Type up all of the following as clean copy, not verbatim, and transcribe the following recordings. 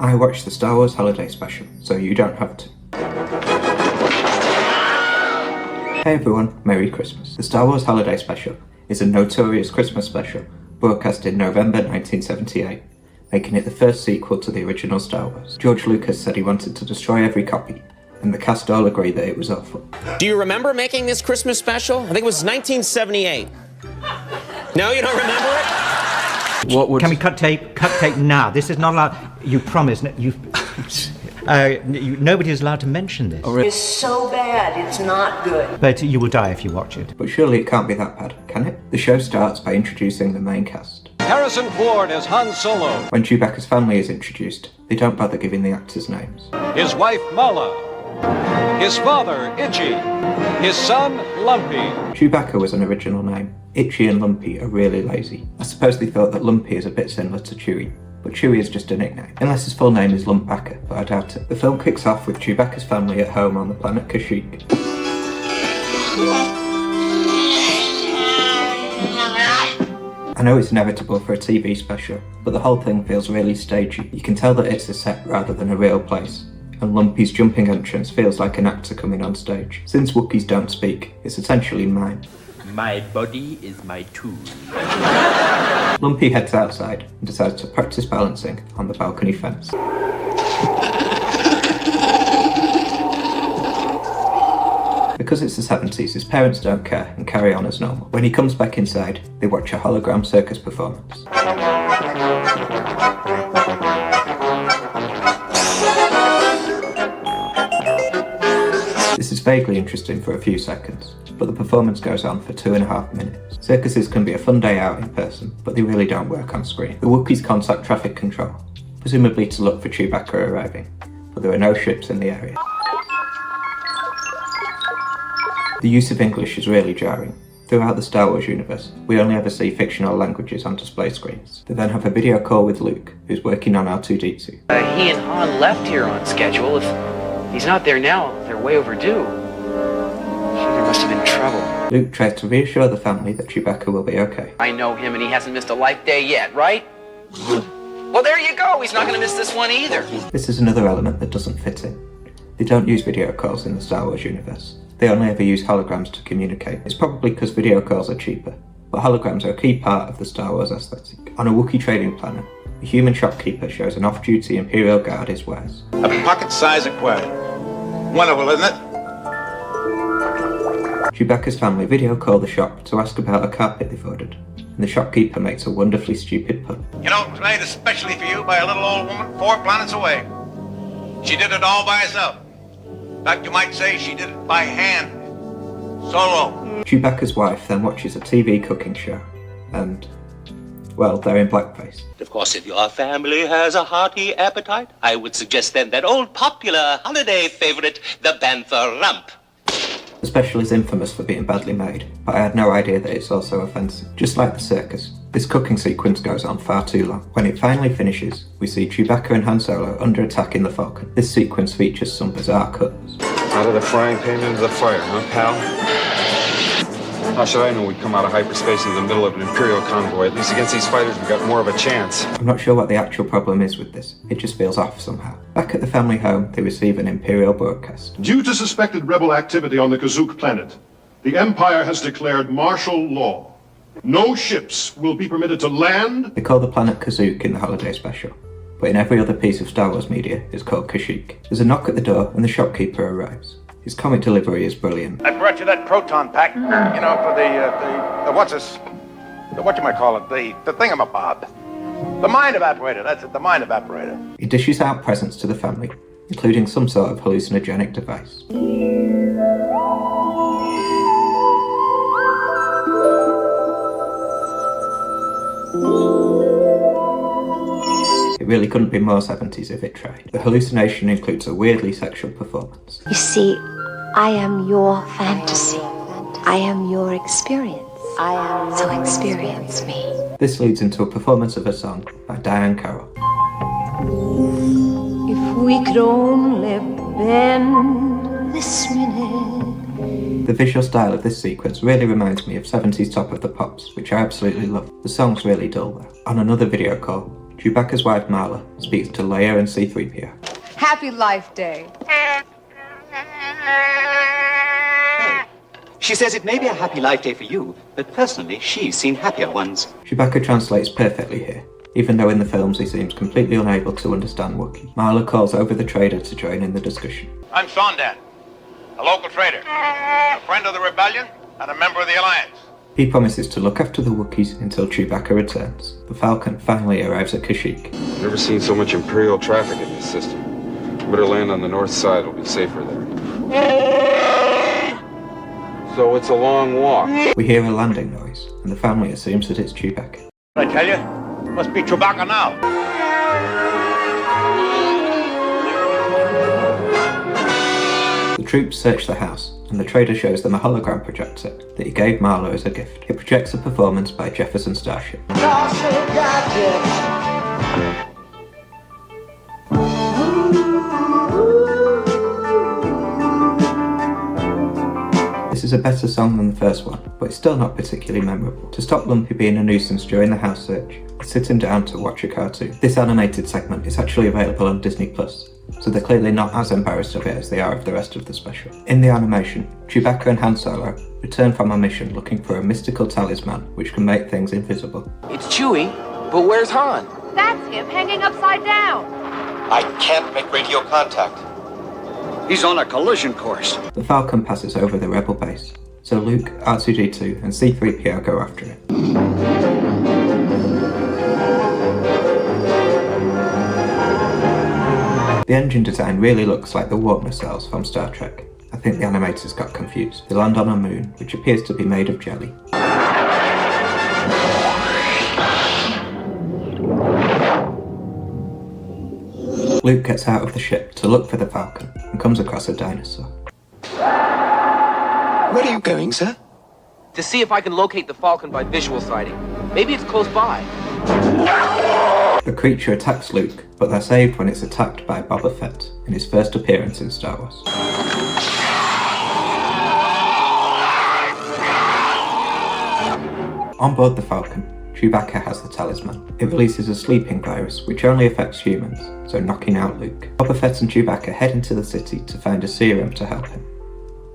I watched the Star Wars Holiday Special, so you don't have to. Hey everyone, Merry Christmas. The Star Wars Holiday Special is a notorious Christmas special broadcast in November 1978, making it the first sequel to the original Star Wars. George Lucas said he wanted to destroy every copy, and the cast all agree that it was awful. Do you remember making this Christmas special? I think it was 1978. No, you don't remember it? Can we cut tape? Cut tape now. This is not allowed. You promised. Nobody is allowed to mention this. It's so bad, it's not good. But you will die if you watch it. But surely it can't be that bad, can it? The show starts by introducing the main cast. Harrison Ford as Han Solo. When Chewbacca's family is introduced, they don't bother giving the actors' names. His wife Mala. His father Itchy. His son Lumpy. Chewbacca was an original name. Itchy and Lumpy are really lazy. I suppose they thought that Lumpy is a bit similar to Chewie, but Chewie is just a nickname. Unless his full name is Lumpbacker, but I doubt it. The film kicks off with Chewbacca's family at home on the planet Kashyyyk. I know it's inevitable for a TV special, but the whole thing feels really stagey. You can tell that it's a set rather than a real place, and Lumpy's jumping entrance feels like an actor coming on stage. Since Wookiees don't speak, it's essentially mime. My body is my tool. Lumpy heads outside and decides to practice balancing on the balcony fence. Because it's the 70s, his parents don't care and carry on as normal. When he comes back inside, they watch a hologram circus performance. This is vaguely interesting for a few seconds, but the performance goes on for 2.5 minutes. Circuses can be a fun day out in person, but they really don't work on screen. The Wookiees contact traffic control, presumably to look for Chewbacca arriving, but there are no ships in the area. The use of English is really jarring. Throughout the Star Wars universe, we only ever see fictional languages on display screens. They then have a video call with Luke, who's working on R2-D2. He and Han left here on schedule. If he's not there now, they're way overdue. There must have been trouble. Luke tries to reassure the family that Chewbacca will be okay. I know him and he hasn't missed a life day yet, right? Well, there you go. He's not going to miss this one either. This is another element that doesn't fit in. They don't use video calls in the Star Wars universe. They only ever use holograms to communicate. It's probably because video calls are cheaper, but holograms are a key part of the Star Wars aesthetic. On a Wookiee trading planet, a human shopkeeper shows an off-duty Imperial Guard his wares. A pocket-sized aquarium. Wonderful, isn't it? Chewbacca's family video call the shop to ask about a carpet they've ordered, and the shopkeeper makes a wonderfully stupid pun. You know, it was made especially for you by a little old woman 4 planets away. She did it all by herself. In fact, you might say she did it by hand. Solo. Chewbacca's wife then watches a TV cooking show, and, well, they're in blackface. Of course, if your family has a hearty appetite, I would suggest then that old popular holiday favorite, the Bantha Rump. The special is infamous for being badly made, but I had no idea that it's also offensive. Just like the circus, this cooking sequence goes on far too long. When it finally finishes, we see Chewbacca and Han Solo under attack in the Falcon. This sequence features some bizarre cuts. Out of the frying pan into the fire, huh, pal? How should I know we'd come out of hyperspace in the middle of an Imperial convoy? At least against these fighters, we got more of a chance. I'm not sure what the actual problem is with this. It just feels off somehow. Back at the family home, they receive an Imperial broadcast. Due to suspected rebel activity on the Kashyyyk planet, the Empire has declared martial law. No ships will be permitted to land. They call the planet Kashyyyk in the holiday special, but in every other piece of Star Wars media, it's called Kashyyyk. There's a knock at the door and the shopkeeper arrives. His comic delivery is brilliant. I brought you that proton pack, you know, for the the thingamabob. The mind evaporator, that's it, the mind evaporator. He dishes out presents to the family, including some sort of hallucinogenic device. It really couldn't be more 70s if it tried. The hallucination includes a weirdly sexual performance. You see, I am your fantasy. I am your experience. So experience me. This leads into a performance of a song by Diane Carroll. If we could only bend this minute. The visual style of this sequence really reminds me of 70s Top of the Pops, which I absolutely love. The song's really dull though. On another video call, Chewbacca's wife Marla speaks to Leia and C-3PO. Happy Life Day. She says it may be a happy life day for you, but personally, she's seen happier ones. Chewbacca translates perfectly here, even though in the films he seems completely unable to understand Wookiee. Marla calls over the trader to join in the discussion. I'm Sondan, a local trader, a friend of the rebellion, and a member of the Alliance. He promises to look after the Wookiees until Chewbacca returns. The Falcon finally arrives at Kashyyyk. Never seen so much Imperial traffic in this system. Better land on the north side, it'll be safer there. So it's a long walk. We hear a landing noise, and the family assumes that it's Chewbacca. I tell you, must be Chewbacca now. The troops search the house, and the trader shows them a hologram projector that he gave Marla as a gift. It projects a performance by Jefferson Starship. This is a better song than the first one, but it's still not particularly memorable. To stop Lumpy being a nuisance during the house search, they sit him down to watch a cartoon. This animated segment is actually available on Disney+, so they're clearly not as embarrassed of it as they are of the rest of the special. In the animation, Chewbacca and Han Solo return from a mission looking for a mystical talisman which can make things invisible. It's Chewie, but where's Han? That's him hanging upside down. I can't make radio contact. He's on a collision course. The Falcon passes over the rebel base, so Luke, R2-D2 and C-3PO go after it. The engine design really looks like the warp nacelles from Star Trek. I think the animators got confused. They land on a moon, which appears to be made of jelly. Luke gets out of the ship to look for the Falcon and comes across a dinosaur. Where are you going, sir? To see if I can locate the Falcon by visual sighting. Maybe it's close by. The creature attacks Luke, but they're saved when it's attacked by Boba Fett in his first appearance in Star Wars. On board the Falcon, Chewbacca has the talisman. It releases a sleeping virus which only affects humans, so knocking out Luke. Boba Fett and Chewbacca head into the city to find a serum to help him.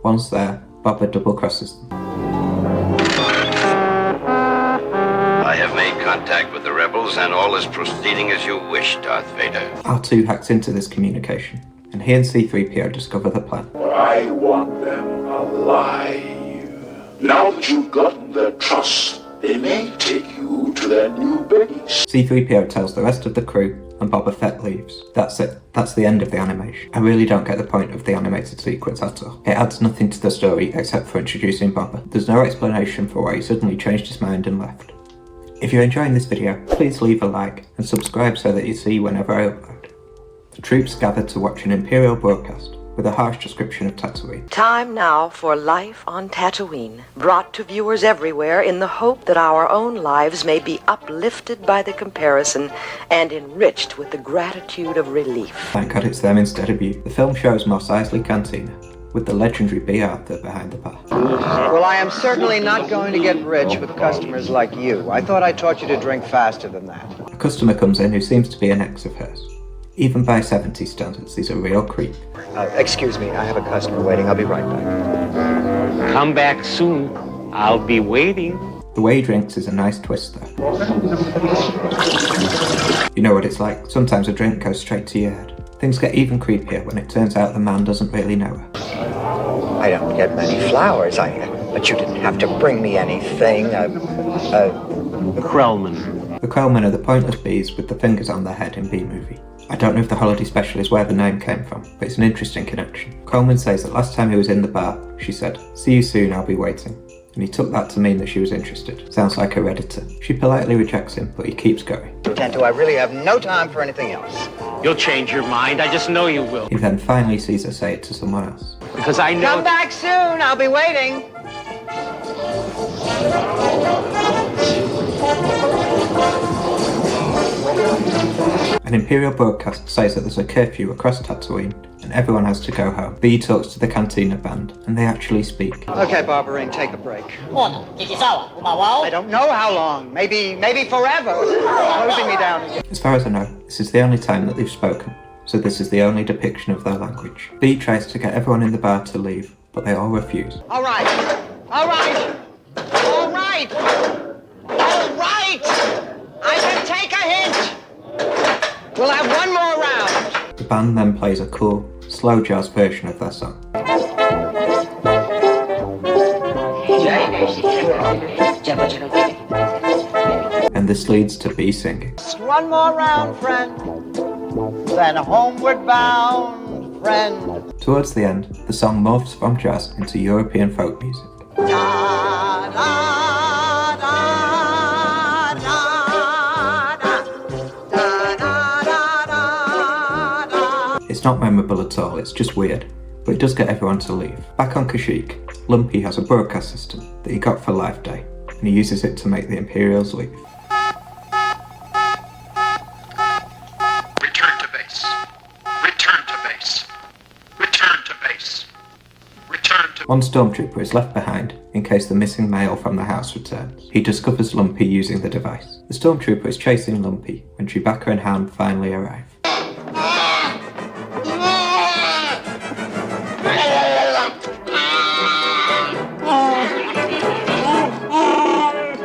Once there, Boba double-crosses them. I have made contact with the rebels and all is proceeding as you wish, Darth Vader. R2 hacks into this communication, and he and C-3PO discover the plan. I want them alive. Now that you've gotten their trust, they may take you to their new base. C-3PO tells the rest of the crew, and Boba Fett leaves. That's it. That's the end of the animation. I really don't get the point of the animated sequence at all. It adds nothing to the story except for introducing Boba. There's no explanation for why he suddenly changed his mind and left. If you're enjoying this video, please leave a like and subscribe so that you see whenever I upload. The troops gathered to watch an Imperial broadcast with a harsh description of Tatooine. Time now for Life on Tatooine, brought to viewers everywhere in the hope that our own lives may be uplifted by the comparison and enriched with the gratitude of relief. Thank God it's them instead of you. The film shows Mos Eisley Cantina, with the legendary B. Arthur behind the bar. Well, I am certainly not going to get rich with customers like you. I thought I taught you to drink faster than that. A customer comes in who seems to be an ex of hers. Even by 70s standards, he's a real creep. Excuse me, I have a customer waiting. I'll be right back. Come back soon. I'll be waiting. The way he drinks is a nice twist though. You know what it's like. Sometimes a drink goes straight to your head. Things get even creepier when it turns out the man doesn't really know her. I don't get many flowers, but you didn't have to bring me anything. Krellman. The Krellman are the pointless bees with the fingers on their head in B-Movie. I don't know if the holiday special is where the name came from, but it's an interesting connection. Coleman says that last time he was in the bar, she said, "See you soon, I'll be waiting." And he took that to mean that she was interested. Sounds like a Redditor. She politely rejects him, but he keeps going. Tanto, I really have no time for anything else. You'll change your mind. I just know you will. He then finally sees her say it to someone else. Because I know... Come back soon, I'll be waiting. An Imperial broadcast says that there's a curfew across Tatooine and everyone has to go home. B talks to the Cantina band and they actually speak. Okay, Barbarine, take a break. I don't know how long. Maybe forever. Closing me down again. As far as I know, this is the only time that they've spoken, so this is the only depiction of their language. B tries to get everyone in the bar to leave, but they all refuse. All right. I can take a hint. We'll have one more round. The band then plays a cool, slow jazz version of their song. And this leads to B singing. Just one more round, friend. Then homeward bound, friend. Towards the end, the song morphs from jazz into European folk music. It's not memorable at all, it's just weird, but it does get everyone to leave. Back on Kashyyyk, Lumpy has a broadcast system that he got for Life Day, and he uses it to make the Imperials leave. Return to base. Return to base. Return to base. Return to... One stormtrooper is left behind in case the missing male from the house returns. He discovers Lumpy using the device. The stormtrooper is chasing Lumpy when Chewbacca and Han finally arrive.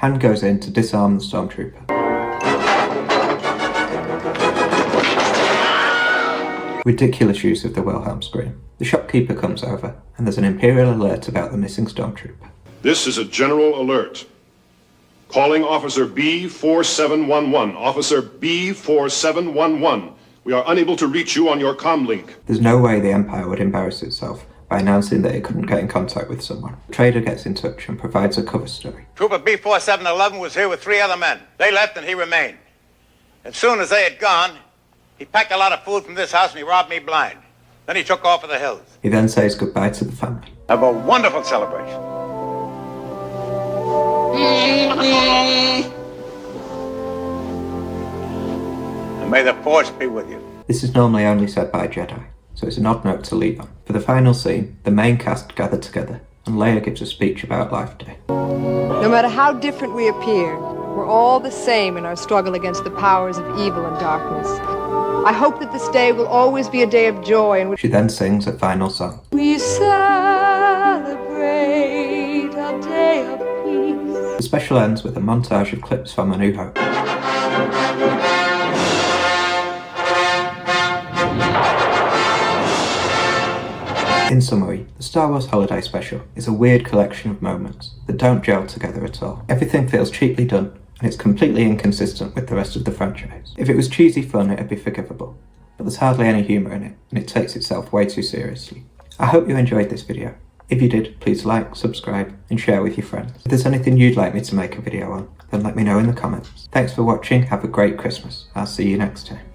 Han goes in to disarm the stormtrooper. Ridiculous use of the Wilhelm scream. The shopkeeper comes over, and there's an Imperial alert about the missing stormtrooper. This is a general alert. Calling Officer B4711. Officer B4711. We are unable to reach you on your comm link. There's no way the Empire would embarrass itself by announcing that it couldn't get in contact with someone. The trader gets in touch and provides a cover story. Trooper B4711 was here with 3 other men. They left and he remained. As soon as they had gone, he packed a lot of food from this house and he robbed me blind. Then he took off for the hills. He then says goodbye to the family. Have a wonderful celebration. And may the Force be with you. This is normally only said by Jedi, so it's an odd note to leave on. For the final scene, the main cast gather together, and Leia gives a speech about Life Day. No matter how different we appear, we're all the same in our struggle against the powers of evil and darkness. I hope that this day will always be a day of joy in which She then sings a final song. we celebrate a day of peace. The special ends with a montage of clips from A New Hope. In summary, the Star Wars Holiday Special is a weird collection of moments that don't gel together at all. Everything feels cheaply done, and it's completely inconsistent with the rest of the franchise. If it was cheesy fun, it'd be forgivable, but there's hardly any humour in it, and it takes itself way too seriously. I hope you enjoyed this video. If you did, please like, subscribe, and share with your friends. If there's anything you'd like me to make a video on, then let me know in the comments. Thanks for watching, have a great Christmas. I'll see you next time.